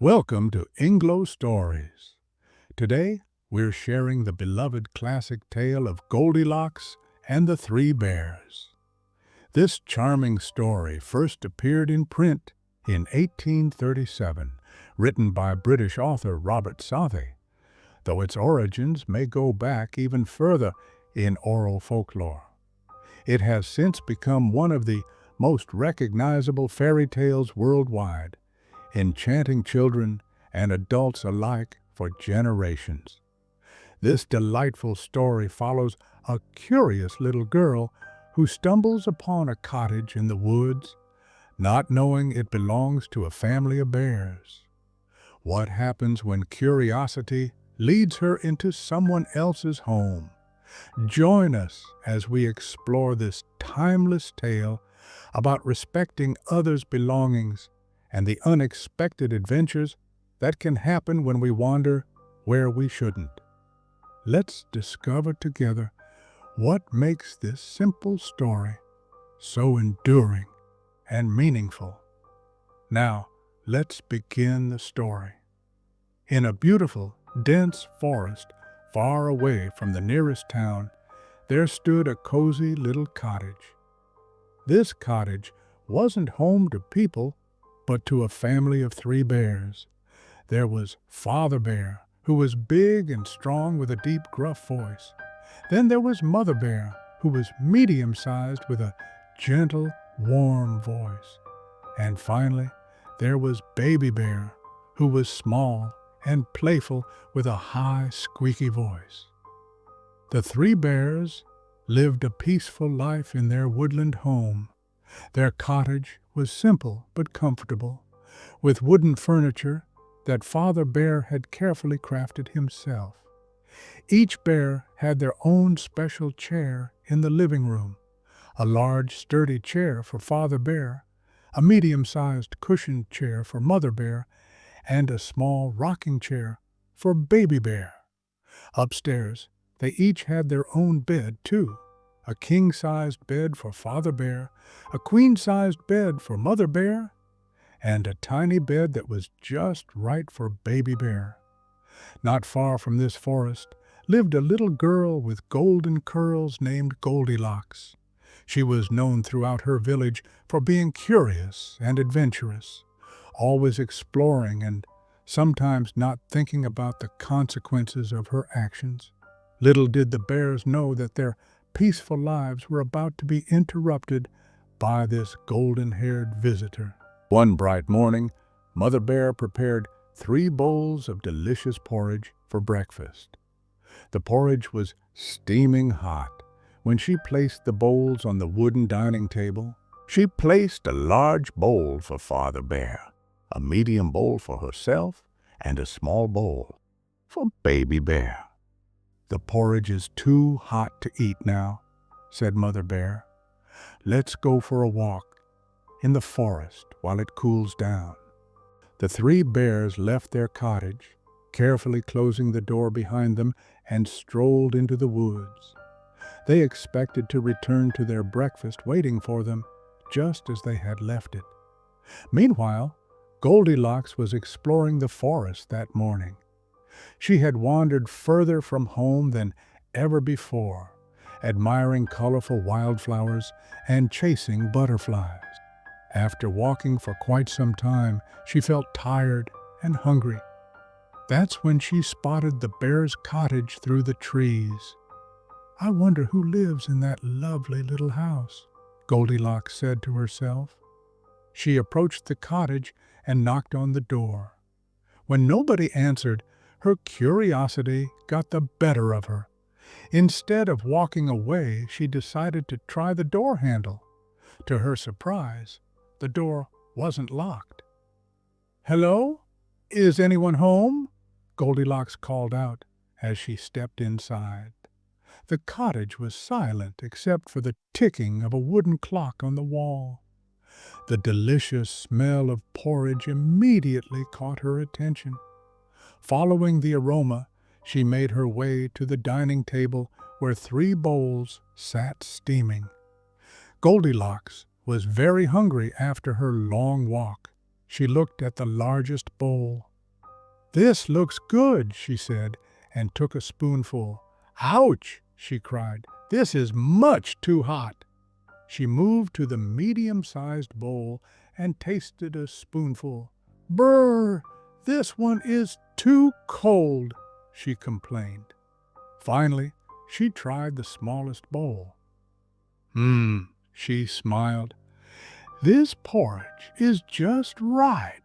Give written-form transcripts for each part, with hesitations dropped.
Welcome to EngloStories. Today, we're sharing the beloved classic tale of Goldilocks and the Three Bears. This charming story first appeared in print in 1837, written by British author Robert Southey, though its origins may go back even further in oral folklore. It has since become one of the most recognizable fairy tales worldwide, enchanting children and adults alike for generations. This delightful story follows a curious little girl who stumbles upon a cottage in the woods, not knowing it belongs to a family of bears. What happens when curiosity leads her into someone else's home? Join us as we explore this timeless tale about respecting others' belongings and the unexpected adventures that can happen when we wander where we shouldn't. Let's discover together what makes this simple story so enduring and meaningful. Now, let's begin the story. In a beautiful, dense forest far away from the nearest town, there stood a cozy little cottage. This cottage wasn't home to people, but to a family of three bears. There was Father Bear, who was big and strong with a deep, gruff voice. Then there was Mother Bear, who was medium-sized with a gentle, warm voice. And finally, there was Baby Bear, who was small and playful with a high, squeaky voice. The three bears lived a peaceful life in their woodland home. Their cottage was simple but comfortable, with wooden furniture that Father Bear had carefully crafted himself. Each bear had their own special chair in the living room, a large, sturdy chair for Father Bear, a medium-sized cushioned chair for Mother Bear, and a small rocking chair for Baby Bear. Upstairs, they each had their own bed, too. A king-sized bed for Father Bear, a queen-sized bed for Mother Bear, and a tiny bed that was just right for Baby Bear. Not far from this forest lived a little girl with golden curls named Goldilocks. She was known throughout her village for being curious and adventurous, always exploring and sometimes not thinking about the consequences of her actions. Little did the bears know that their peaceful lives were about to be interrupted by this golden-haired visitor. One bright morning, Mother Bear prepared 3 bowls of delicious porridge for breakfast. The porridge was steaming hot. When she placed the bowls on the wooden dining table, she placed a large bowl for Father Bear, a medium bowl for herself, and a small bowl for Baby Bear. "The porridge is too hot to eat now," said Mother Bear. "Let's go for a walk in the forest while it cools down." The three bears left their cottage, carefully closing the door behind them, and strolled into the woods. They expected to return to their breakfast waiting for them, just as they had left it. Meanwhile, Goldilocks was exploring the forest that morning. She had wandered further from home than ever before, admiring colorful wildflowers and chasing butterflies. After walking for quite some time, she felt tired and hungry. That's when she spotted the bear's cottage through the trees. "I wonder who lives in that lovely little house," Goldilocks said to herself. She approached the cottage and knocked on the door. When nobody answered, her curiosity got the better of her. Instead of walking away, she decided to try the door handle. To her surprise, the door wasn't locked. "Hello? Is anyone home?" Goldilocks called out as she stepped inside. The cottage was silent except for the ticking of a wooden clock on the wall. The delicious smell of porridge immediately caught her attention. Following the aroma, she made her way to the dining table where 3 bowls sat steaming. Goldilocks was very hungry after her long walk. She looked at the largest bowl, "This looks good," she said, and took a spoonful. "Ouch!" she cried. "This is much too hot." She moved to the medium-sized bowl and tasted a spoonful. "Brr! This one is too cold," she complained. Finally, she tried the smallest bowl. She smiled. "This porridge is just right."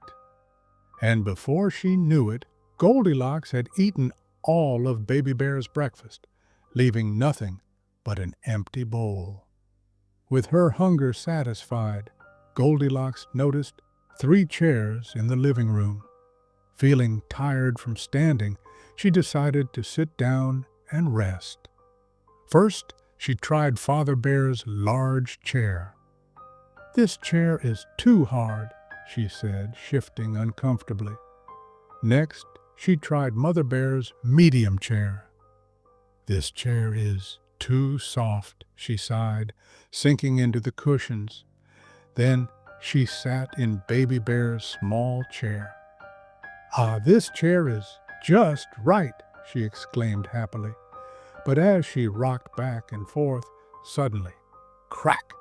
And before she knew it, Goldilocks had eaten all of Baby Bear's breakfast, leaving nothing but an empty bowl. With her hunger satisfied, Goldilocks noticed 3 chairs in the living room. Feeling tired from standing, she decided to sit down and rest. First, she tried Father Bear's large chair. "This chair is too hard," she said, shifting uncomfortably. Next, she tried Mother Bear's medium chair. "This chair is too soft," she sighed, sinking into the cushions. Then she sat in Baby Bear's small chair. "Ah, this chair is just right," she exclaimed happily. But as she rocked back and forth, suddenly, crack!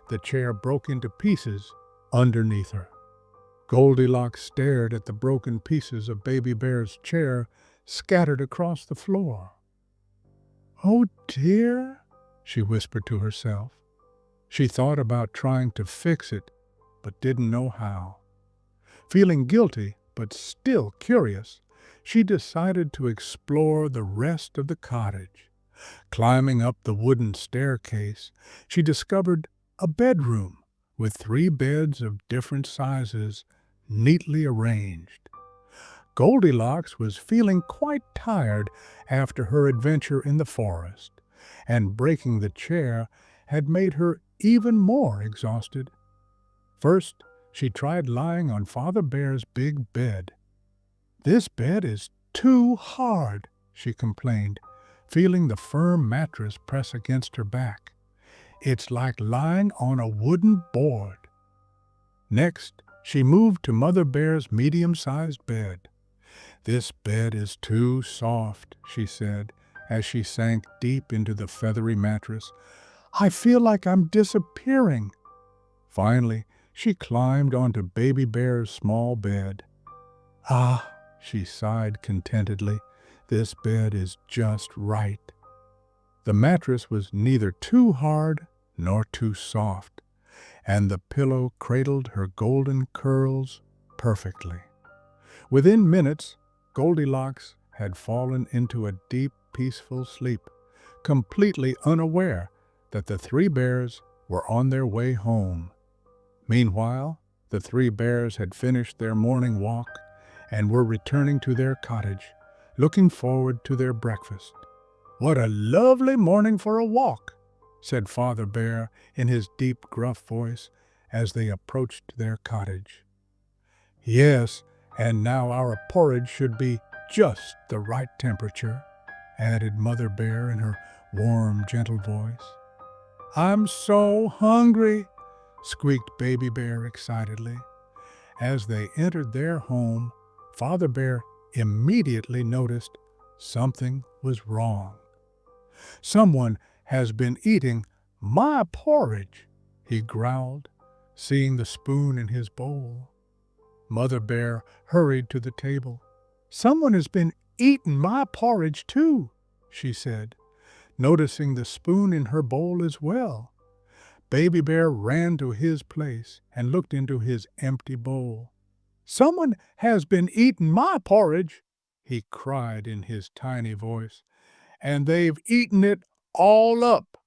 The chair broke into pieces underneath her. Goldilocks stared at the broken pieces of Baby Bear's chair scattered across the floor. "Oh dear," she whispered to herself. She thought about trying to fix it, but didn't know how. Feeling guilty, but still curious, she decided to explore the rest of the cottage. Climbing up the wooden staircase, she discovered a bedroom with 3 beds of different sizes neatly arranged. Goldilocks was feeling quite tired after her adventure in the forest, and breaking the chair had made her even more exhausted. First, she tried lying on Father Bear's big bed. "This bed is too hard," she complained, feeling the firm mattress press against her back. "It's like lying on a wooden board." Next, she moved to Mother Bear's medium-sized bed. "This bed is too soft," she said, as she sank deep into the feathery mattress. "I feel like I'm disappearing." Finally, she climbed onto Baby Bear's small bed. "Ah," she sighed contentedly, "this bed is just right." The mattress was neither too hard nor too soft, and the pillow cradled her golden curls perfectly. Within minutes, Goldilocks had fallen into a deep, peaceful sleep, completely unaware that the 3 bears were on their way home. Meanwhile, the 3 bears had finished their morning walk and were returning to their cottage, looking forward to their breakfast. "What a lovely morning for a walk," said Father Bear in his deep, gruff voice as they approached their cottage. "Yes, and now our porridge should be just the right temperature," added Mother Bear in her warm, gentle voice. "I'm so hungry," squeaked Baby Bear excitedly. As they entered their home, Father Bear immediately noticed something was wrong. "Someone has been eating my porridge," he growled, seeing the spoon in his bowl. Mother Bear hurried to the table. "Someone has been eating my porridge too," she said, noticing the spoon in her bowl as well. Baby Bear ran to his place and looked into his empty bowl. "Someone has been eating my porridge," he cried in his tiny voice, "and they've eaten it all up."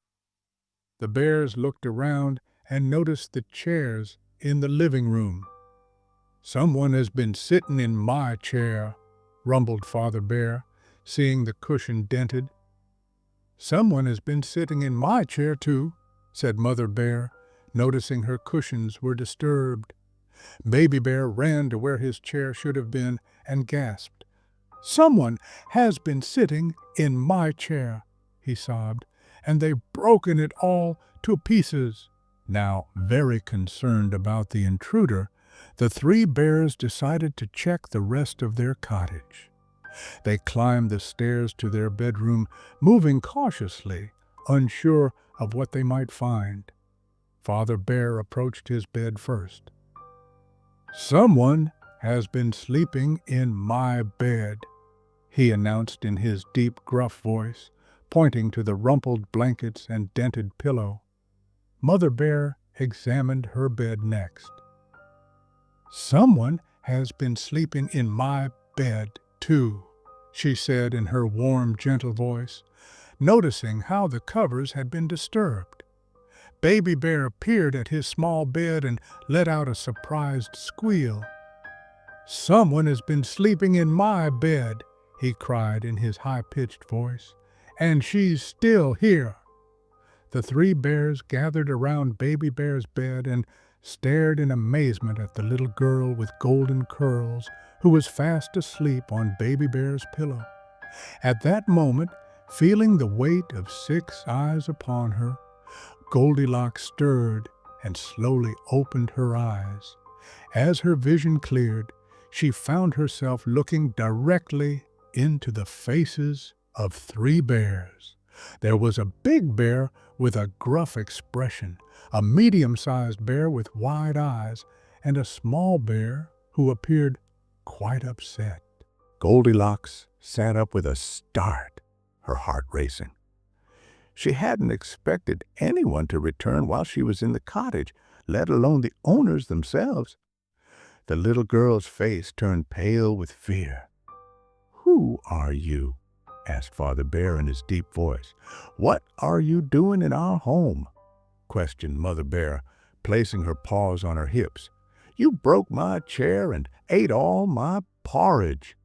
The bears looked around and noticed the chairs in the living room. "Someone has been sitting in my chair," rumbled Father Bear, seeing the cushion dented. "Someone has been sitting in my chair too," said Mother Bear, noticing her cushions were disturbed. Baby Bear ran to where his chair should have been and gasped. "Someone has been sitting in my chair," he sobbed, "and they've broken it all to pieces." Now, very concerned about the intruder, the three bears decided to check the rest of their cottage. They climbed the stairs to their bedroom, moving cautiously, unsure of what they might find. Father Bear approached his bed first. "Someone has been sleeping in my bed," he announced in his deep, gruff voice, pointing to the rumpled blankets and dented pillow. Mother Bear examined her bed next. "Someone has been sleeping in my bed, too," she said in her warm, gentle voice, noticing how the covers had been disturbed. Baby Bear peered at his small bed and let out a surprised squeal. "Someone has been sleeping in my bed," he cried in his high-pitched voice, "and she's still here." The three bears gathered around Baby Bear's bed and stared in amazement at the little girl with golden curls who was fast asleep on Baby Bear's pillow. At that moment, feeling the weight of 6 eyes upon her, Goldilocks stirred and slowly opened her eyes. As her vision cleared, she found herself looking directly into the faces of 3 bears. There was a big bear with a gruff expression, a medium-sized bear with wide eyes, and a small bear who appeared quite upset. Goldilocks sat up with a start, her heart racing. She hadn't expected anyone to return while she was in the cottage, let alone the owners themselves. The little girl's face turned pale with fear. "Who are you?" asked Father Bear in his deep voice. "What are you doing in our home?" questioned Mother Bear, placing her paws on her hips. "You broke my chair and ate all my porridge,"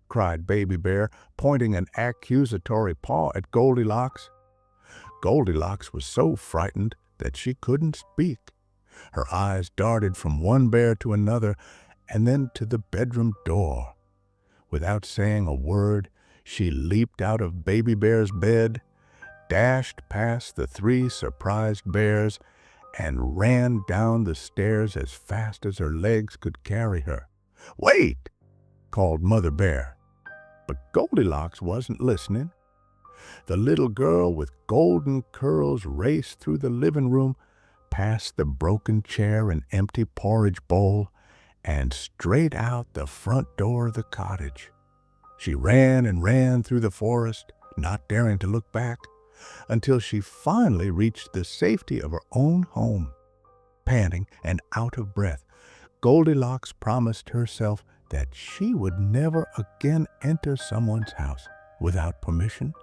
cried Baby Bear, pointing an accusatory paw at Goldilocks. Goldilocks was so frightened that she couldn't speak. Her eyes darted from one bear to another and then to the bedroom door. Without saying a word, she leaped out of Baby Bear's bed, dashed past the 3 surprised bears, and ran down the stairs as fast as her legs could carry her. "Wait!" called Mother Bear. But Goldilocks wasn't listening. The little girl with golden curls raced through the living room, past the broken chair and empty porridge bowl, and straight out the front door of the cottage. She ran and ran through the forest, not daring to look back, until she finally reached the safety of her own home. Panting and out of breath, Goldilocks promised herself that she would never again enter someone's house without permission.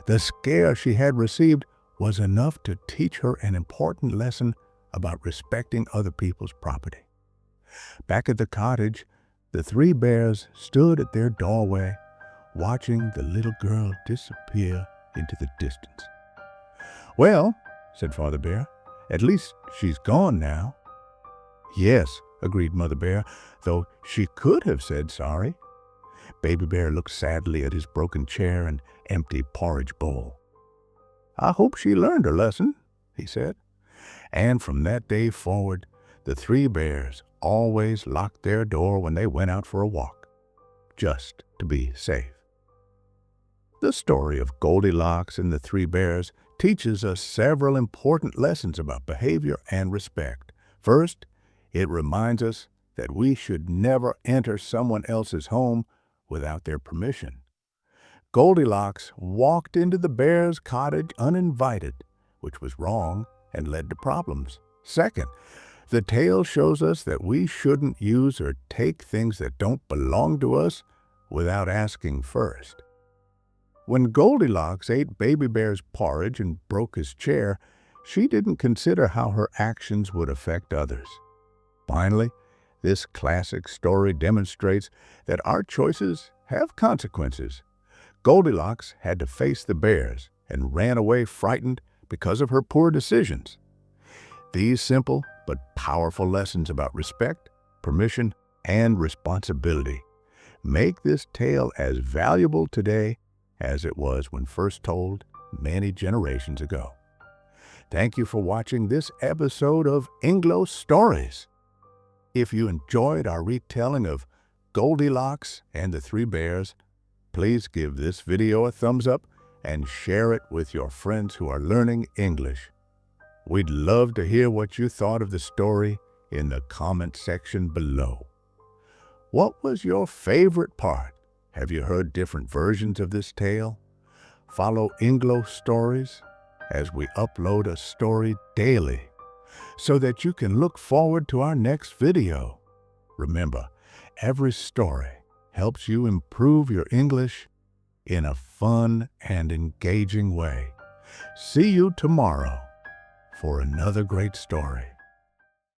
The scare she had received was enough to teach her an important lesson about respecting other people's property. Back at the cottage, the 3 bears stood at their doorway, watching the little girl disappear into the distance. "Well," said Father Bear, "at least she's gone now." "Yes," agreed Mother Bear, though she could have said sorry. Baby Bear looked sadly at his broken chair and empty porridge bowl. "I hope she learned her lesson," he said. And from that day forward, the 3 bears always locked their door when they went out for a walk, just to be safe. The story of Goldilocks and the 3 bears teaches us several important lessons about behavior and respect. First, it reminds us that we should never enter someone else's home without their permission. Goldilocks walked into the bear's cottage uninvited, which was wrong and led to problems. Second, the tale shows us that we shouldn't use or take things that don't belong to us without asking first. When Goldilocks ate Baby Bear's porridge and broke his chair, she didn't consider how her actions would affect others. Finally, this classic story demonstrates that our choices have consequences. Goldilocks had to face the bears and ran away frightened because of her poor decisions. These simple but powerful lessons about respect, permission, and responsibility make this tale as valuable today as it was when first told many generations ago. Thank you for watching this episode of EngloStories. If you enjoyed our retelling of Goldilocks and the Three Bears, please give this video a thumbs up and share it with your friends who are learning English. We'd love to hear what you thought of the story in the comment section below. What was your favorite part? Have you heard different versions of this tale? Follow EngloStories as we upload a story daily so that you can look forward to our next video. Remember, every story helps you improve your English in a fun and engaging way. See you tomorrow for another great story.